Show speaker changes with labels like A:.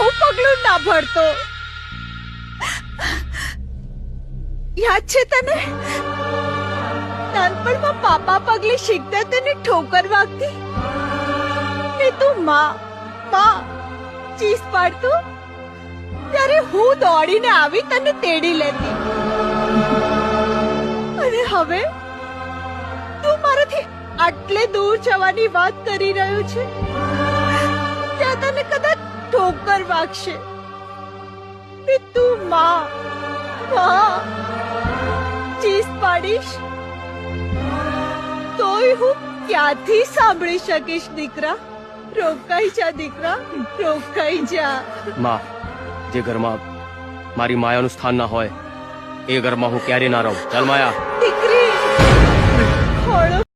A: હું પગલું ના ભરતો. યાદ છે તને નાનપણમાં પાપા પગલે શીખતા તેને ઠોકર વાગતી ને તું માં ચીસ પાડતો ત્યારે હું દોડીને આવી તને તેડી લેતી. અને હવે તું મારાથી આટલે દૂર જવાની વાત કરી રહ્યો છે ત્યાં તને કદાચ ઠોકર વાગશે ને તું માં ચીસ પાડીશ તોય હું ક્યાંથી સાંભળી શકીશ દીકરા. રોકાઈ જા દીકરા, રોકાઈ જા.
B: માં, જે ઘરમાં મારી માયાનું સ્થાન ના હોય એ ઘરમાં હું ક્યારે ના રહું. ચાલ માયા.